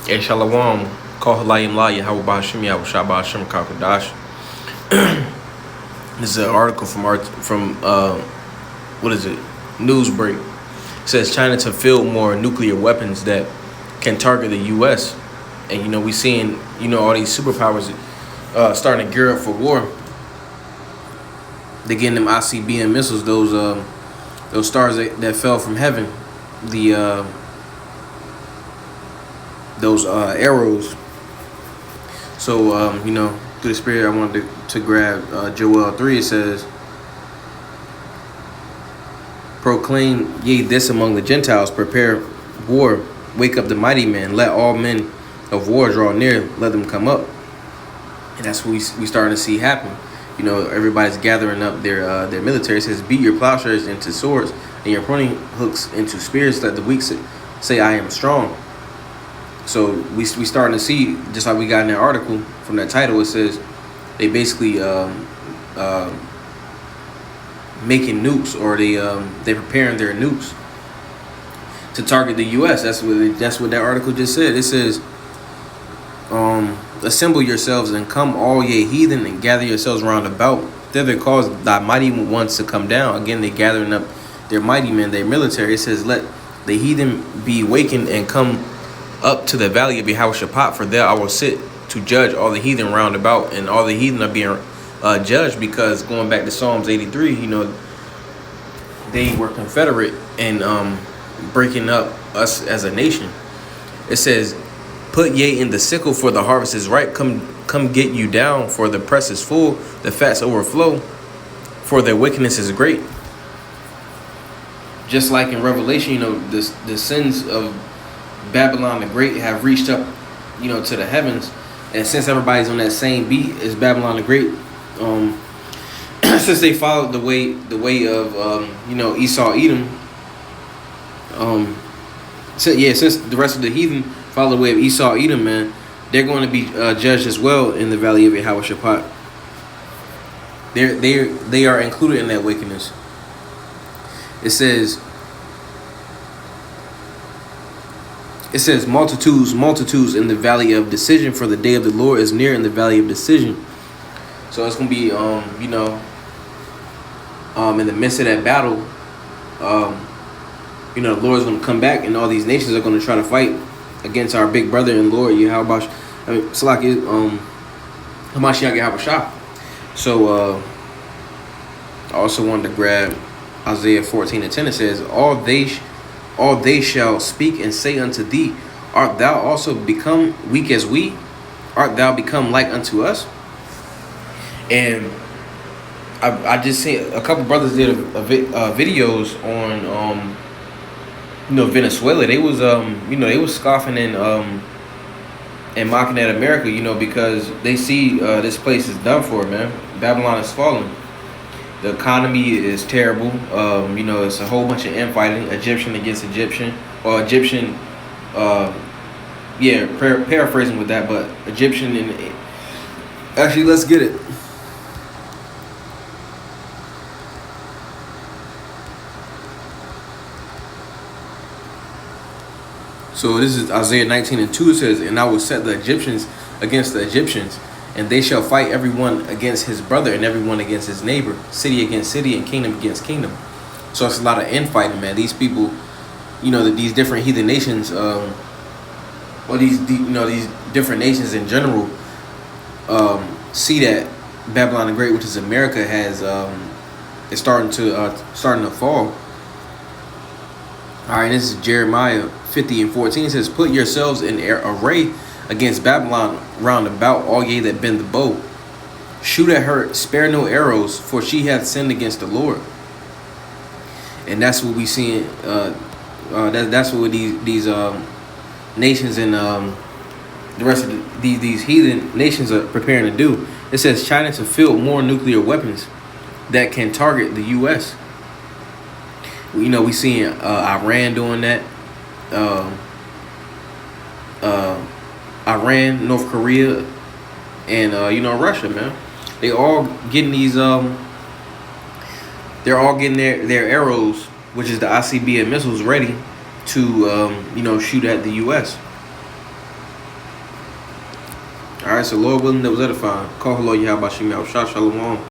Hey, Shalom. Call Halayim La Yahweh Bashim Yahweh Shabashim Kakadash. This is an article from what is it? Newsbreak. It says China to field more nuclear weapons that can target the U.S. And we seeing all these superpowers starting to gear up for war. They're getting them ICBM missiles, those stars that fell from heaven, those arrows. So through the spirit, I wanted to grab Joel 3. It says, "Proclaim ye this among the Gentiles: Prepare war, wake up the mighty men. Let all men of war draw near. Let them come up." And that's what we starting to see happen. Everybody's gathering up their military. It says, "Beat your plowshares into swords and your pruning hooks into spears. Let the weak say, I am strong." So we starting to see, just like we got in that article from that title. It says they basically making nukes, or they preparing their nukes to target the U.S. That's what that article just said. It says, "Assemble yourselves and come, all ye heathen, and gather yourselves round about. Thither cause thy mighty ones to come down." Again, they gathering up their mighty men, their military. It says, "Let the heathen be wakened and come up to the valley of Yehoshaphat, for there I will sit to judge all the heathen round about." And all the heathen are being judged because, going back to Psalms 83, they were Confederate and breaking up us as a nation. It says, "Put ye in the sickle, for the harvest is ripe. Come get you down, for the press is full, the fats overflow, for their wickedness is great." Just like in Revelation, the sins of Babylon the Great have reached up, to the heavens. And since everybody's on that same beat as Babylon the Great, since they followed the way of Esau, Edom, since the rest of the heathen follow the way of Esau, Edom, man, they're going to be judged as well in the valley of Yehoshaphat. They are included in that wickedness. It says multitudes in the valley of decision, for the day of the Lord is near in the valley of decision. So it's gonna be in the midst of that battle, the Lord's gonna come back, and all these nations are gonna try to fight against our big brother and Lord Yahweh. Hamashiach Yahweh. So I also wanted to grab Isaiah 14:10. It says, all they shall speak and say unto thee, art thou also become weak as we? Art thou become like unto us? And I just seen a couple brothers did videos on Venezuela. They was they was scoffing and mocking at America, because they see this place is done for, man. Babylon is falling. The economy is terrible. It's a whole bunch of infighting, Egyptian against Egyptian, or Egyptian. Paraphrasing with that, but Egyptian and actually, let's get it. So this is Isaiah 19:2. It says, "And I will set the Egyptians against the Egyptians, and they shall fight everyone against his brother and everyone against his neighbor, city against city and kingdom against kingdom." So it's a lot of infighting, man. These people, these different heathen nations, or these different nations in general, see that Babylon the Great, which is America, is starting to fall. All right, this is Jeremiah 50:14. It says, "Put yourselves in array against Babylon round about, all ye that bend the bow. Shoot at her, spare no arrows, for she hath sinned against the Lord." And that's what we seeing. That's what these nations and the rest of these heathen nations are preparing to do. It says China to field more nuclear weapons that can target the U.S. We seeing Iran doing that. Iran, North Korea, and Russia, man. They all getting these they're all getting their arrows, which is the ICBM missiles, ready to shoot at the U.S. All right, so Lord willing, that was edifying. Call hello, Yahweh Shem Yahweh Shah Shalom.